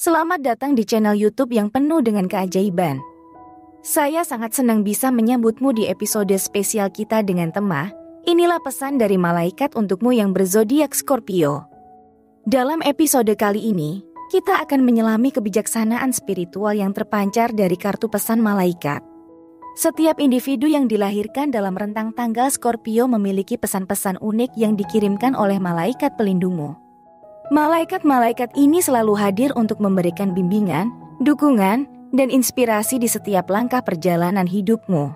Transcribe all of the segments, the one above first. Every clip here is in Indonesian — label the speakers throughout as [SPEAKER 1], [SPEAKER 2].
[SPEAKER 1] Selamat datang di channel YouTube yang penuh dengan keajaiban. Saya sangat senang bisa menyambutmu di episode spesial kita dengan tema, inilah pesan dari malaikat untukmu yang berzodiak Scorpio. Dalam episode kali ini, kita akan menyelami kebijaksanaan spiritual yang terpancar dari kartu pesan malaikat. Setiap individu yang dilahirkan dalam rentang tanggal Scorpio memiliki pesan-pesan unik yang dikirimkan oleh malaikat pelindungmu. Malaikat-malaikat ini selalu hadir untuk memberikan bimbingan, dukungan, dan inspirasi di setiap langkah perjalanan hidupmu.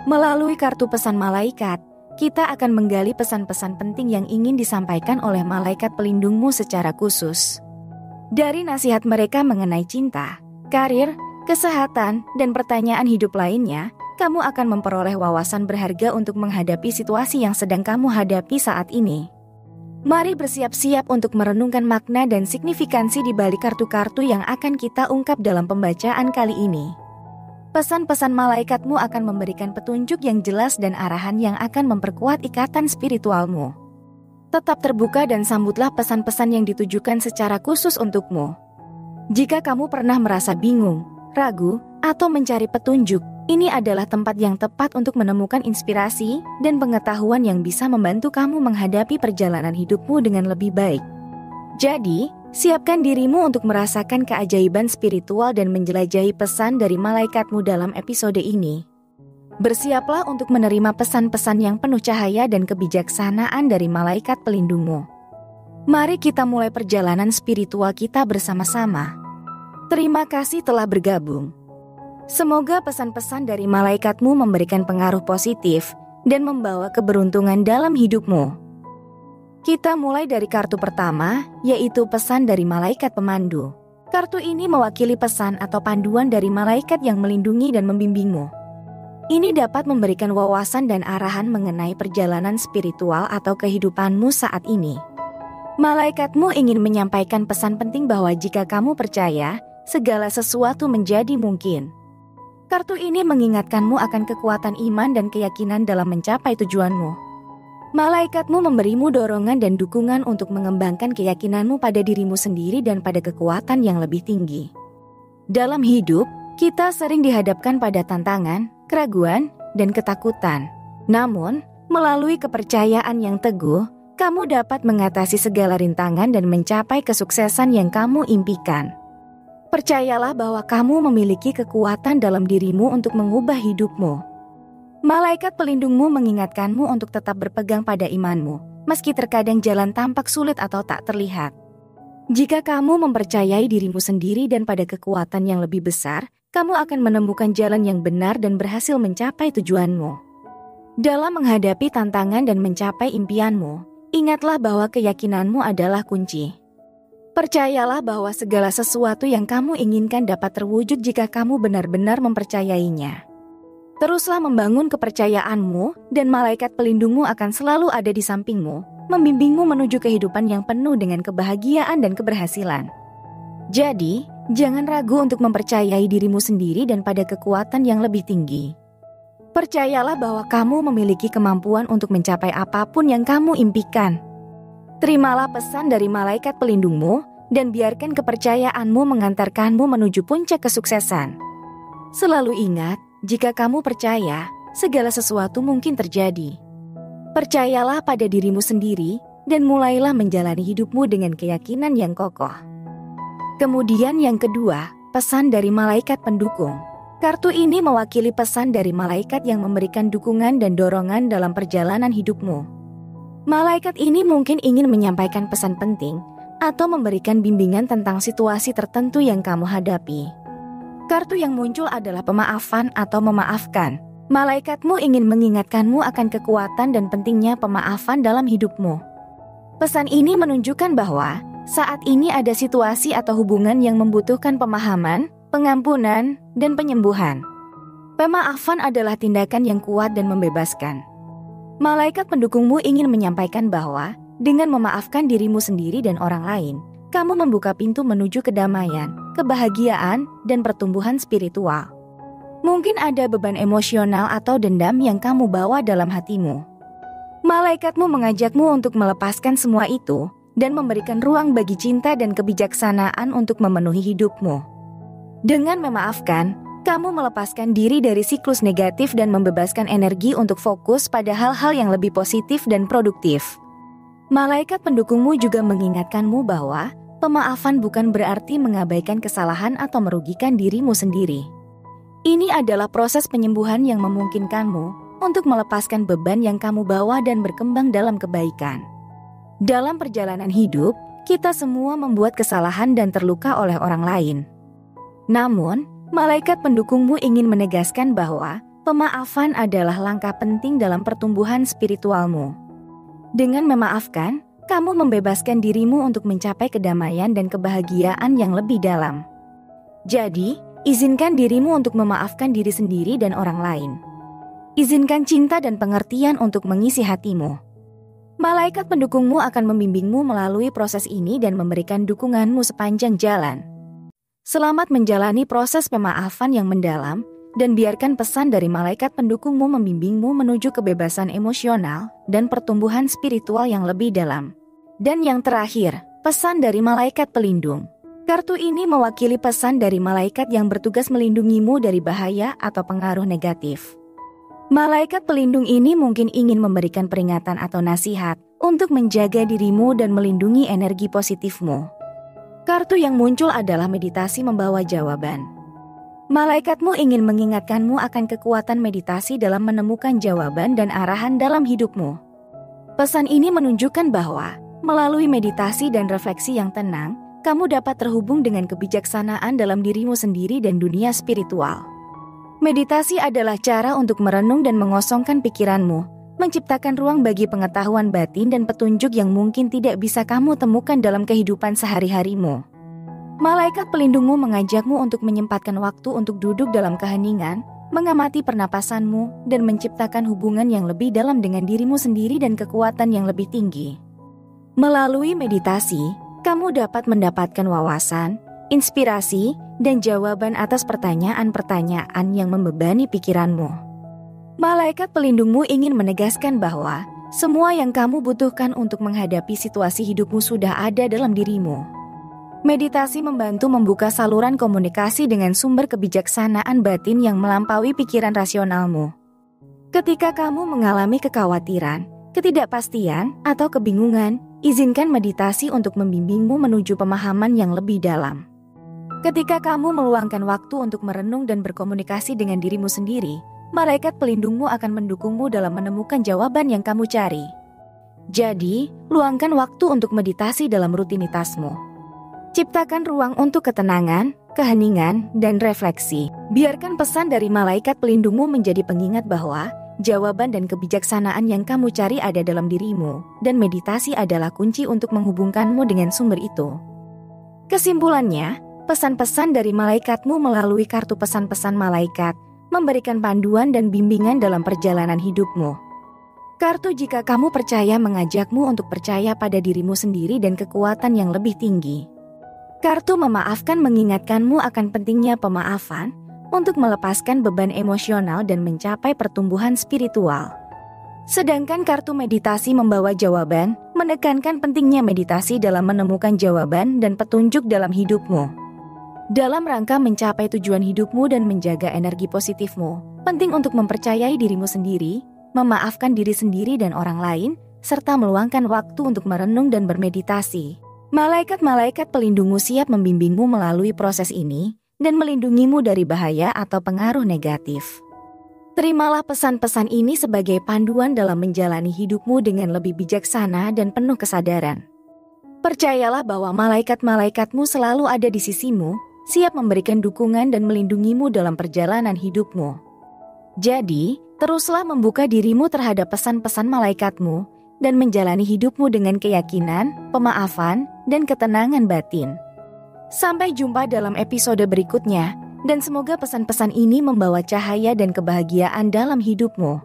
[SPEAKER 1] Melalui kartu pesan malaikat, kita akan menggali pesan-pesan penting yang ingin disampaikan oleh malaikat pelindungmu secara khusus. Dari nasihat mereka mengenai cinta, karir, kesehatan, dan pertanyaan hidup lainnya, kamu akan memperoleh wawasan berharga untuk menghadapi situasi yang sedang kamu hadapi saat ini. Mari bersiap-siap untuk merenungkan makna dan signifikansi di balik kartu-kartu yang akan kita ungkap dalam pembacaan kali ini. Pesan-pesan malaikatmu akan memberikan petunjuk yang jelas dan arahan yang akan memperkuat ikatan spiritualmu. Tetap terbuka dan sambutlah pesan-pesan yang ditujukan secara khusus untukmu. Jika kamu pernah merasa bingung, ragu, atau mencari petunjuk, ini adalah tempat yang tepat untuk menemukan inspirasi dan pengetahuan yang bisa membantu kamu menghadapi perjalanan hidupmu dengan lebih baik. Jadi, siapkan dirimu untuk merasakan keajaiban spiritual dan menjelajahi pesan dari malaikatmu dalam episode ini. Bersiaplah untuk menerima pesan-pesan yang penuh cahaya dan kebijaksanaan dari malaikat pelindungmu. Mari kita mulai perjalanan spiritual kita bersama-sama. Terima kasih telah bergabung. Semoga pesan-pesan dari malaikatmu memberikan pengaruh positif dan membawa keberuntungan dalam hidupmu. Kita mulai dari kartu pertama, yaitu pesan dari malaikat pemandu. Kartu ini mewakili pesan atau panduan dari malaikat yang melindungi dan membimbingmu. Ini dapat memberikan wawasan dan arahan mengenai perjalanan spiritual atau kehidupanmu saat ini. Malaikatmu ingin menyampaikan pesan penting bahwa jika kamu percaya, segala sesuatu menjadi mungkin. Kartu ini mengingatkanmu akan kekuatan iman dan keyakinan dalam mencapai tujuanmu. Malaikatmu memberimu dorongan dan dukungan untuk mengembangkan keyakinanmu pada dirimu sendiri dan pada kekuatan yang lebih tinggi. Dalam hidup, kita sering dihadapkan pada tantangan, keraguan, dan ketakutan. Namun, melalui kepercayaan yang teguh, kamu dapat mengatasi segala rintangan dan mencapai kesuksesan yang kamu impikan. Percayalah bahwa kamu memiliki kekuatan dalam dirimu untuk mengubah hidupmu. Malaikat pelindungmu mengingatkanmu untuk tetap berpegang pada imanmu, meski terkadang jalan tampak sulit atau tak terlihat. Jika kamu mempercayai dirimu sendiri dan pada kekuatan yang lebih besar, kamu akan menemukan jalan yang benar dan berhasil mencapai tujuanmu. Dalam menghadapi tantangan dan mencapai impianmu, ingatlah bahwa keyakinanmu adalah kunci. Percayalah bahwa segala sesuatu yang kamu inginkan dapat terwujud jika kamu benar-benar mempercayainya. Teruslah membangun kepercayaanmu dan malaikat pelindungmu akan selalu ada di sampingmu, membimbingmu menuju kehidupan yang penuh dengan kebahagiaan dan keberhasilan. Jadi, jangan ragu untuk mempercayai dirimu sendiri dan pada kekuatan yang lebih tinggi. Percayalah bahwa kamu memiliki kemampuan untuk mencapai apapun yang kamu impikan. Terimalah pesan dari malaikat pelindungmu dan biarkan kepercayaanmu mengantarkanmu menuju puncak kesuksesan. Selalu ingat, jika kamu percaya, segala sesuatu mungkin terjadi. Percayalah pada dirimu sendiri dan mulailah menjalani hidupmu dengan keyakinan yang kokoh. Kemudian yang kedua, pesan dari malaikat pendukung. Kartu ini mewakili pesan dari malaikat yang memberikan dukungan dan dorongan dalam perjalanan hidupmu. Malaikat ini mungkin ingin menyampaikan pesan penting atau memberikan bimbingan tentang situasi tertentu yang kamu hadapi. Kartu yang muncul adalah pemaafan atau memaafkan. Malaikatmu ingin mengingatkanmu akan kekuatan dan pentingnya pemaafan dalam hidupmu. Pesan ini menunjukkan bahwa saat ini ada situasi atau hubungan yang membutuhkan pemahaman, pengampunan, dan penyembuhan. Pemaafan adalah tindakan yang kuat dan membebaskan. Malaikat pendukungmu ingin menyampaikan bahwa dengan memaafkan dirimu sendiri dan orang lain, kamu membuka pintu menuju kedamaian, kebahagiaan, dan pertumbuhan spiritual. Mungkin ada beban emosional atau dendam yang kamu bawa dalam hatimu. Malaikatmu mengajakmu untuk melepaskan semua itu dan memberikan ruang bagi cinta dan kebijaksanaan untuk memenuhi hidupmu. Dengan memaafkan, kamu melepaskan diri dari siklus negatif dan membebaskan energi untuk fokus pada hal-hal yang lebih positif dan produktif. Malaikat pendukungmu juga mengingatkanmu bahwa pemaafan bukan berarti mengabaikan kesalahan atau merugikan dirimu sendiri. Ini adalah proses penyembuhan yang memungkinkanmu untuk melepaskan beban yang kamu bawa dan berkembang dalam kebaikan. Dalam perjalanan hidup, kita semua membuat kesalahan dan terluka oleh orang lain. Namun, malaikat pendukungmu ingin menegaskan bahwa pemaafan adalah langkah penting dalam pertumbuhan spiritualmu. Dengan memaafkan, kamu membebaskan dirimu untuk mencapai kedamaian dan kebahagiaan yang lebih dalam. Jadi, izinkan dirimu untuk memaafkan diri sendiri dan orang lain. Izinkan cinta dan pengertian untuk mengisi hatimu. Malaikat pendukungmu akan membimbingmu melalui proses ini dan memberikan dukunganmu sepanjang jalan. Selamat menjalani proses pemaafan yang mendalam, dan biarkan pesan dari malaikat pendukungmu membimbingmu menuju kebebasan emosional dan pertumbuhan spiritual yang lebih dalam. Dan yang terakhir, pesan dari malaikat pelindung. Kartu ini mewakili pesan dari malaikat yang bertugas melindungimu dari bahaya atau pengaruh negatif. Malaikat pelindung ini mungkin ingin memberikan peringatan atau nasihat untuk menjaga dirimu dan melindungi energi positifmu. Kartu yang muncul adalah meditasi membawa jawaban. Malaikatmu ingin mengingatkanmu akan kekuatan meditasi dalam menemukan jawaban dan arahan dalam hidupmu. Pesan ini menunjukkan bahwa melalui meditasi dan refleksi yang tenang, kamu dapat terhubung dengan kebijaksanaan dalam dirimu sendiri dan dunia spiritual. Meditasi adalah cara untuk merenung dan mengosongkan pikiranmu, menciptakan ruang bagi pengetahuan batin dan petunjuk yang mungkin tidak bisa kamu temukan dalam kehidupan sehari-harimu. Malaikat pelindungmu mengajakmu untuk menyempatkan waktu untuk duduk dalam keheningan, mengamati pernapasanmu, dan menciptakan hubungan yang lebih dalam dengan dirimu sendiri dan kekuatan yang lebih tinggi. Melalui meditasi, kamu dapat mendapatkan wawasan, inspirasi, dan jawaban atas pertanyaan-pertanyaan yang membebani pikiranmu. Malaikat pelindungmu ingin menegaskan bahwa semua yang kamu butuhkan untuk menghadapi situasi hidupmu sudah ada dalam dirimu. Meditasi membantu membuka saluran komunikasi dengan sumber kebijaksanaan batin yang melampaui pikiran rasionalmu. Ketika kamu mengalami kekhawatiran, ketidakpastian, atau kebingungan, izinkan meditasi untuk membimbingmu menuju pemahaman yang lebih dalam. Ketika kamu meluangkan waktu untuk merenung dan berkomunikasi dengan dirimu sendiri, malaikat pelindungmu akan mendukungmu dalam menemukan jawaban yang kamu cari. Jadi, luangkan waktu untuk meditasi dalam rutinitasmu. Ciptakan ruang untuk ketenangan, keheningan, dan refleksi. Biarkan pesan dari malaikat pelindungmu menjadi pengingat bahwa jawaban dan kebijaksanaan yang kamu cari ada dalam dirimu, dan meditasi adalah kunci untuk menghubungkanmu dengan sumber itu. Kesimpulannya, pesan-pesan dari malaikatmu melalui kartu pesan-pesan malaikat memberikan panduan dan bimbingan dalam perjalanan hidupmu. Kartu jika kamu percaya mengajakmu untuk percaya pada dirimu sendiri dan kekuatan yang lebih tinggi. Kartu memaafkan mengingatkanmu akan pentingnya pemaafan untuk melepaskan beban emosional dan mencapai pertumbuhan spiritual. Sedangkan kartu meditasi membawa jawaban, menekankan pentingnya meditasi dalam menemukan jawaban dan petunjuk dalam hidupmu. Dalam rangka mencapai tujuan hidupmu dan menjaga energi positifmu, penting untuk mempercayai dirimu sendiri, memaafkan diri sendiri dan orang lain, serta meluangkan waktu untuk merenung dan bermeditasi. Malaikat-malaikat pelindungmu siap membimbingmu melalui proses ini dan melindungimu dari bahaya atau pengaruh negatif. Terimalah pesan-pesan ini sebagai panduan dalam menjalani hidupmu dengan lebih bijaksana dan penuh kesadaran. Percayalah bahwa malaikat-malaikatmu selalu ada di sisimu, siap memberikan dukungan dan melindungimu dalam perjalanan hidupmu. Jadi, teruslah membuka dirimu terhadap pesan-pesan malaikatmu dan menjalani hidupmu dengan keyakinan, pemaafan, dan ketenangan batin. Sampai jumpa dalam episode berikutnya, dan semoga pesan-pesan ini membawa cahaya dan kebahagiaan dalam hidupmu.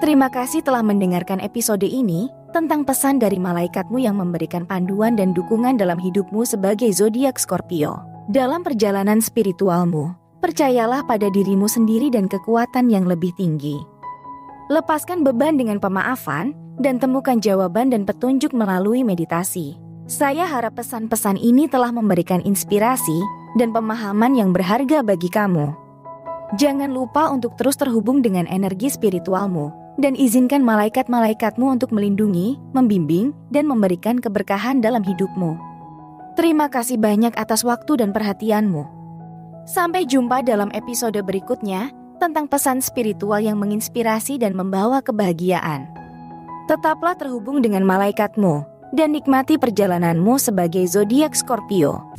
[SPEAKER 1] Terima kasih telah mendengarkan episode ini tentang pesan dari malaikatmu yang memberikan panduan dan dukungan dalam hidupmu sebagai zodiak Scorpio. Dalam perjalanan spiritualmu, percayalah pada dirimu sendiri dan kekuatan yang lebih tinggi. Lepaskan beban dengan pemaafan dan temukan jawaban dan petunjuk melalui meditasi. Saya harap pesan-pesan ini telah memberikan inspirasi dan pemahaman yang berharga bagi kamu. Jangan lupa untuk terus terhubung dengan energi spiritualmu dan izinkan malaikat-malaikatmu untuk melindungi, membimbing, dan memberikan keberkahan dalam hidupmu. Terima kasih banyak atas waktu dan perhatianmu. Sampai jumpa dalam episode berikutnya tentang pesan spiritual yang menginspirasi dan membawa kebahagiaan. Tetaplah terhubung dengan malaikatmu dan nikmati perjalananmu sebagai zodiak Scorpio.